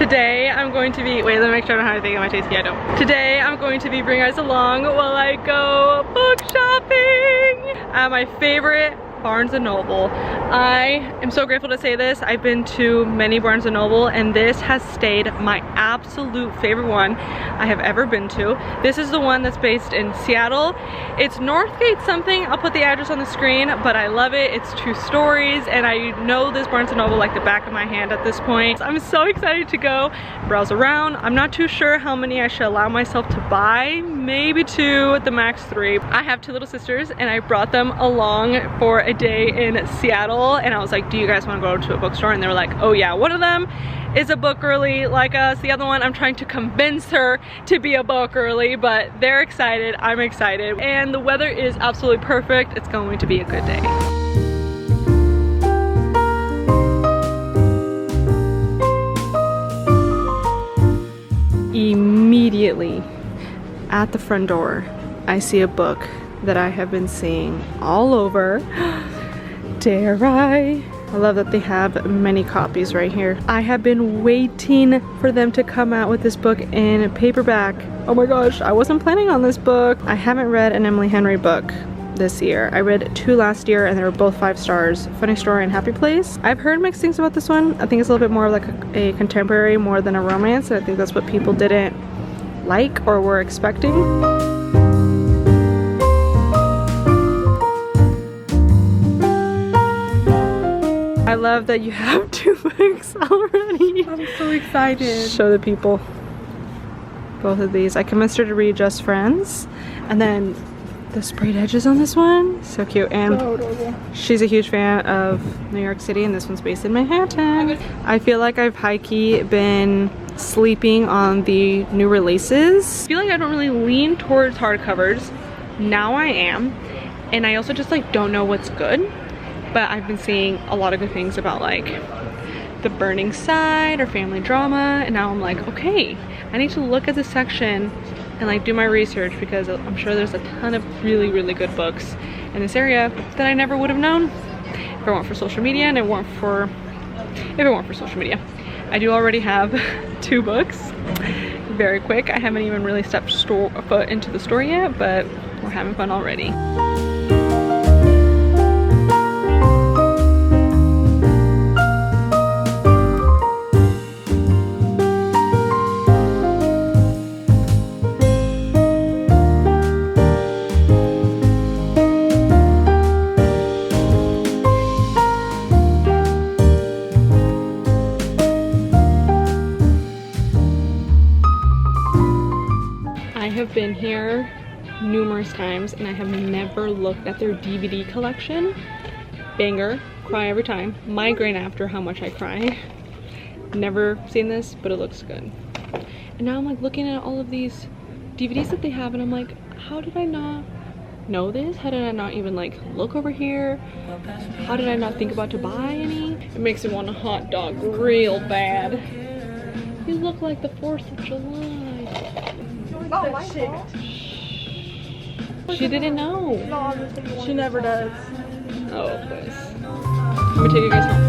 Today I'm going to be, wait, let me make sure I know how to think of my taste. Yeah, I don't. Today I'm going to be bringing you guys along while I go book shopping at my favorite Barnes & Noble. I am so grateful to say this. I've been to many Barnes & Noble and this has stayed my absolute favorite one I have ever been to. This is the one that's based in Seattle. It's Northgate something. I'll put the address on the screen, but I love it. It's 2 stories and I know this Barnes & Noble like the back of my hand at this point. I'm so excited to go browse around. I'm not too sure how many I should allow myself to buy. Maybe 2 at the max 3. I have 2 little sisters and I brought them along for a day in Seattle and I was like, do you guys want to go to a bookstore? And they were like, oh yeah. One of them is a book girly like us. The other one, I'm trying to convince her to be a book girly, but they're excited, I'm excited, and the weather is absolutely perfect. It's going to be a good day. Immediately at the front door, I see a book that I have been seeing all over. Dare I? I love that they have many copies right here. I have been waiting for them to come out with this book in paperback. Oh my gosh, I wasn't planning on this book. I haven't read an Emily Henry book this year. I read 2 last year and they were both 5 stars. Funny Story and Happy Place. I've heard mixed things about this one. I think it's a little bit more like a contemporary more than a romance. And I think that's what people didn't like or were expecting. I love that you have 2 books already. I'm so excited. Show the people both of these. I convinced her to read Just Friends, and then the sprayed edges on this one, so cute. And so she's a huge fan of New York City, and this one's based in Manhattan. I feel like I've high-key been sleeping on the new releases. I feel like I don't really lean towards hardcovers. Now I am, and I also just like don't know what's good. But I've been seeing a lot of good things about like The Burning Side or family drama, and now I'm like, okay, I need to look at this section and like do my research because I'm sure there's a ton of really good books in this area that I never would have known if it weren't for social media and if it weren't for social media. I do already have 2 books. Very quick. I haven't even really stepped foot into the store yet, but we're having fun already. Been here numerous times and I have never looked at their DVD collection. Banger, cry every time, migraine after how much I cry. Never seen this, but it looks good. And now I'm like looking at all of these DVDs that they have and I'm like, how did I not know this? How did I not even like look over here? How did I not think about to buy any? It makes me want a hot dog real bad. You look like the 4th of July. Oh, my shit. She didn't know. No, she never does. Oh, please. Let me take you guys home.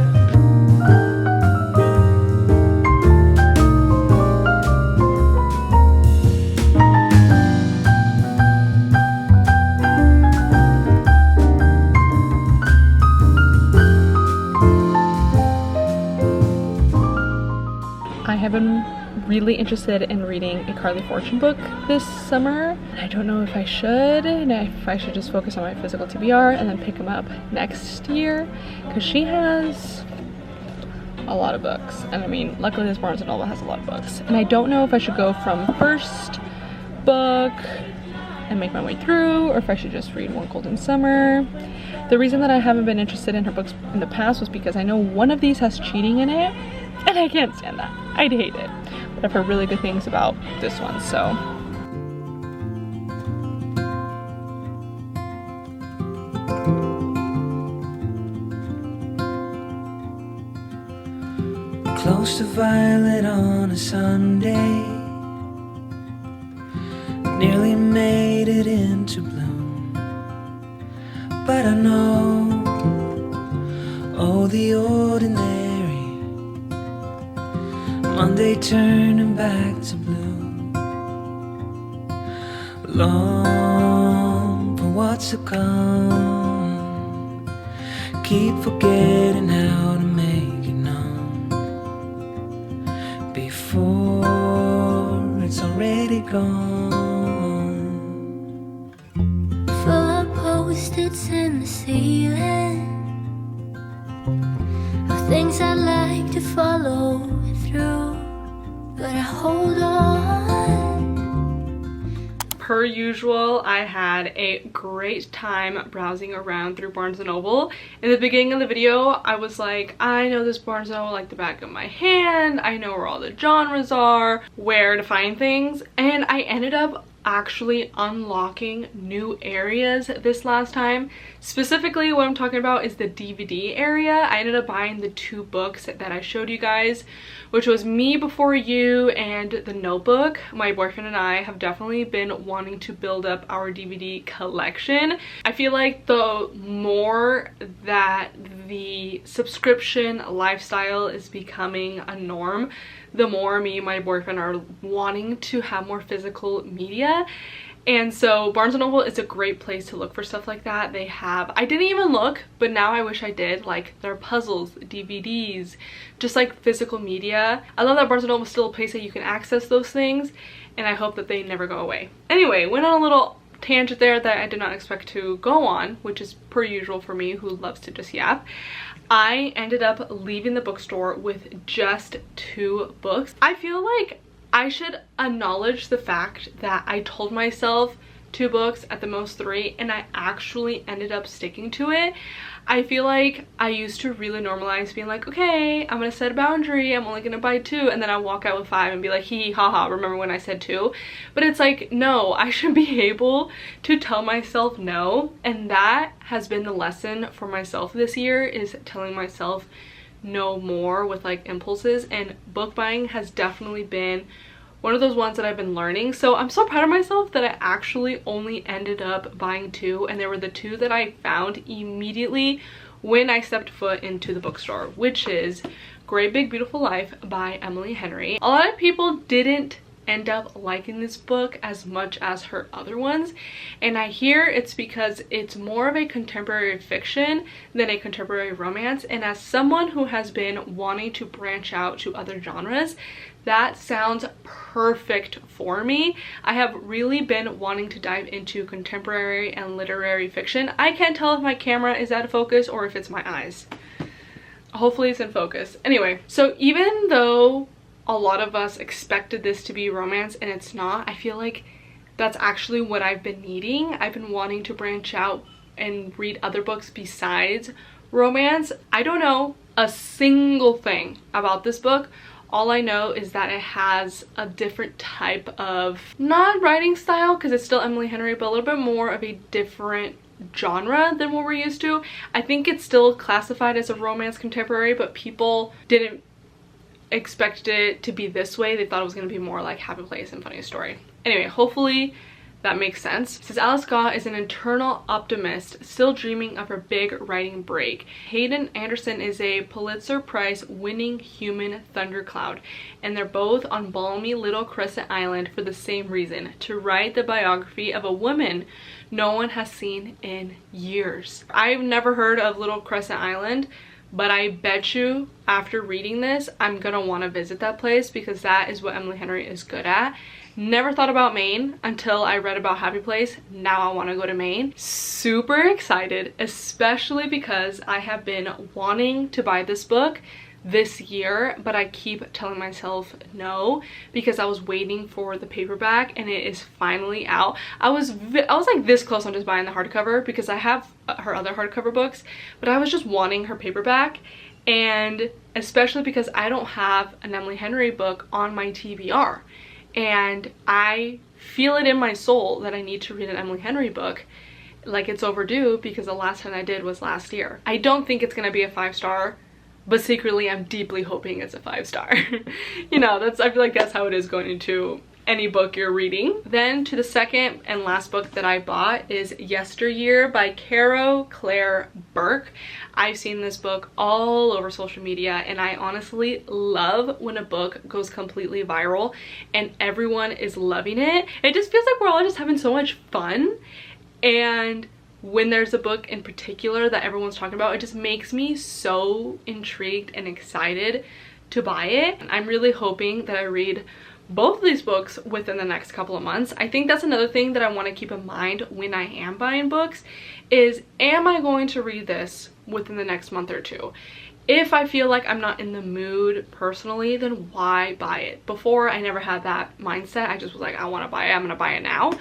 I have been really interested in reading a Carly Fortune book this summer. I don't know if I should, and if I should just focus on my physical TBR and then pick them up next year, because she has a lot of books. And I mean, luckily this Barnes & Noble has a lot of books. And I don't know if I should go from first book and make my way through, or if I should just read One Golden Summer. The reason that I haven't been interested in her books in the past was because I know one of these has cheating in it, and I can't stand that. I'd hate it. But I've heard really good things about this one, so. Close to violet on a Sunday, nearly made it into bloom. But I know, oh, the ordinary Monday gray turning back to blue. Long for what's to come. Keep forgetting how to make it known before it's already gone. Full of post-its in the ceiling of things I'd like to follow through, but I hold on. Per usual, I had a great time browsing around through Barnes & Noble. In the beginning of the video, I was like, I know this Barnes & Noble like the back of my hand. I know where all the genres are, where to find things. And I ended up actually unlocking new areas this last time. Specifically, what I'm talking about is the DVD area. I ended up buying the 2 books that I showed you guys, which was Me Before You and The Notebook. My boyfriend and I have definitely been wanting to build up our DVD collection. I feel like the more that the subscription lifestyle is becoming a norm, the more me and my boyfriend are wanting to have more physical media. And so Barnes & Noble is a great place to look for stuff like that. They have, I didn't even look, but now I wish I did, like their puzzles, DVDs, just like physical media. I love that Barnes & Noble is still a place that you can access those things, and I hope that they never go away. Anyway, went on a little tangent there that I did not expect to go on, which is per usual for me who loves to just yap. I ended up leaving the bookstore with just 2 books. I feel like I should acknowledge the fact that I told myself 2 books, at the most 3, and I actually ended up sticking to it. I feel like I used to really normalize being like, okay, I'm gonna set a boundary, I'm only gonna buy 2, and then I walk out with 5 and be like, hee hee haha, remember when I said 2? But it's like, no, I should be able to tell myself no, and that has been the lesson for myself this year, is telling myself no more with like impulses, and book buying has definitely been one of those ones that I've been learning. So I'm so proud of myself that I actually only ended up buying 2, and they were the 2 that I found immediately when I stepped foot into the bookstore, which is Great Big Beautiful Life by Emily Henry. A lot of people didn't end up liking this book as much as her other ones, and I hear it's because it's more of a contemporary fiction than a contemporary romance, and as someone who has been wanting to branch out to other genres, that sounds perfect for me. I have really been wanting to dive into contemporary and literary fiction. I can't tell if my camera is out of focus or if it's my eyes. Hopefully it's in focus. Anyway, so even though a lot of us expected this to be romance and it's not, I feel like that's actually what I've been needing. I've been wanting to branch out and read other books besides romance. I don't know a single thing about this book. All I know is that it has a different type of, not writing style because it's still Emily Henry, but a little bit more of a different genre than what we're used to. I think it's still classified as a romance contemporary, but people didn't expect it to be this way. They thought it was going to be more like Happy Place and Funny Story. Anyway, hopefully that makes sense. It says Alice Scott is an eternal optimist, still dreaming of her big writing break. Hayden Anderson is a Pulitzer Prize winning human thundercloud, and they're both on balmy little Crescent Island for the same reason, to write the biography of a woman no one has seen in years. I've never heard of Little Crescent Island, but I bet you after reading this, I'm gonna wanna visit that place because that is what Emily Henry is good at. Never thought about Maine until I read about Happy Place. Now I wanna go to Maine. Super excited, especially because I have been wanting to buy this book this year, but I keep telling myself no because I was waiting for the paperback and it is finally out. I was like this close on just buying the hardcover because I have her other hardcover books, but I was just wanting her paperback, and especially because I don't have an Emily Henry book on my TBR, and I feel it in my soul that I need to read an Emily Henry book. Like, it's overdue because the last time I did was last year. I don't think it's gonna be a 5-star, but secretly I'm deeply hoping it's a 5-star. You know, I feel like that's how it is going into any book you're reading. Then to the second and last book that I bought is Yesteryear by Caro Claire Burke. I've seen this book all over social media, and I honestly love when a book goes completely viral and everyone is loving it. It just feels like we're all just having so much fun, and when there's a book in particular that everyone's talking about, it just makes me so intrigued and excited to buy it. I'm really hoping that I read both of these books within the next couple of months. I think that's another thing that I want to keep in mind when I am buying books is, am I going to read this within the next month or two? If I feel like I'm not in the mood personally, then why buy it? Before, I never had that mindset. I just was like, I want to buy it, I'm gonna buy it now.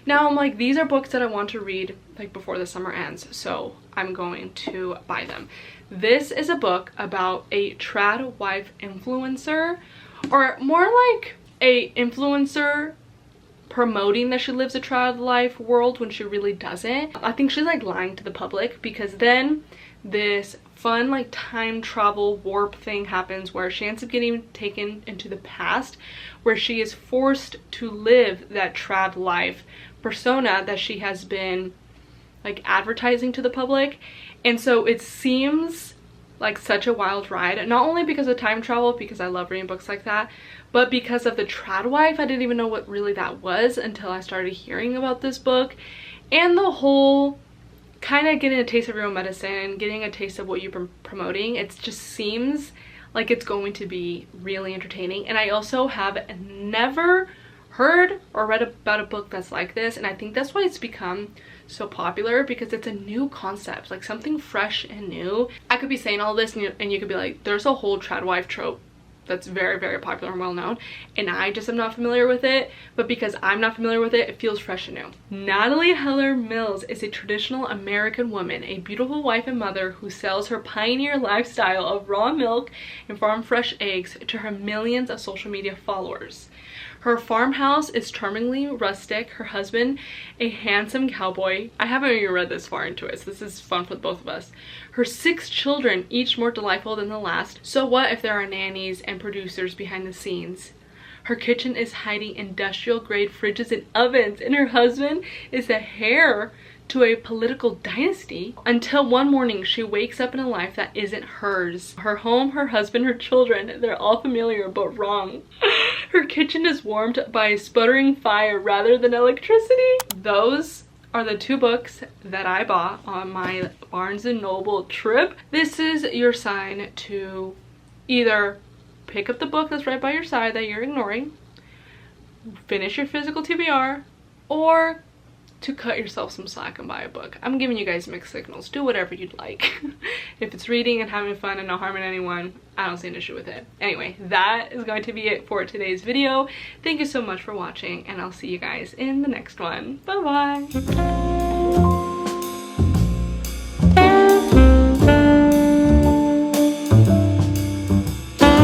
Now I'm like, these are books that I want to read like before the summer ends, so I'm going to buy them. This is a book about a trad wife influencer, or more like a influencer promoting that she lives a trad life world when she really doesn't. I think she's like lying to the public, because then this fun like time travel warp thing happens where she ends up getting taken into the past, where she is forced to live that trad life persona that she has been like advertising to the public. And so it seems like such a wild ride, not only because of time travel, because I love reading books like that, but because of the trad wife. I didn't even know what really that was until I started hearing about this book, and the whole kind of getting a taste of your own medicine, getting a taste of what you've been promoting. It just seems like it's going to be really entertaining. And I also have never heard or read about a book that's like this, and I think that's why it's become so popular, because it's a new concept, like something fresh and new. I could be saying all this and you could be like, there's a whole trad wife trope that's very, very popular and well known, and I just am not familiar with it. But because I'm not familiar with it, it feels fresh and new. Natalie Heller Mills is a traditional American woman, a beautiful wife and mother who sells her pioneer lifestyle of raw milk and farm fresh eggs to her millions of social media followers. Her farmhouse is charmingly rustic, her husband a handsome cowboy. I haven't even read this far into it, so this is fun for both of us. Her 6 children, each more delightful than the last. So what if there are nannies and producers behind the scenes? Her kitchen is hiding industrial grade fridges and ovens, and her husband is the heir to a political dynasty, until one morning she wakes up in a life that isn't hers. Her home, her husband, her children, they're all familiar but wrong. Her kitchen is warmed by a sputtering fire rather than electricity. Those are the 2 books that I bought on my Barnes & Noble trip. This is your sign to either pick up the book that's right by your side that you're ignoring, finish your physical TBR, or to cut yourself some slack and buy a book. I'm giving you guys mixed signals. Do whatever you'd like. If it's reading and having fun and not harming anyone, I don't see an issue with it. Anyway, that is going to be it for today's video. Thank you so much for watching, and I'll see you guys in the next one. Bye bye.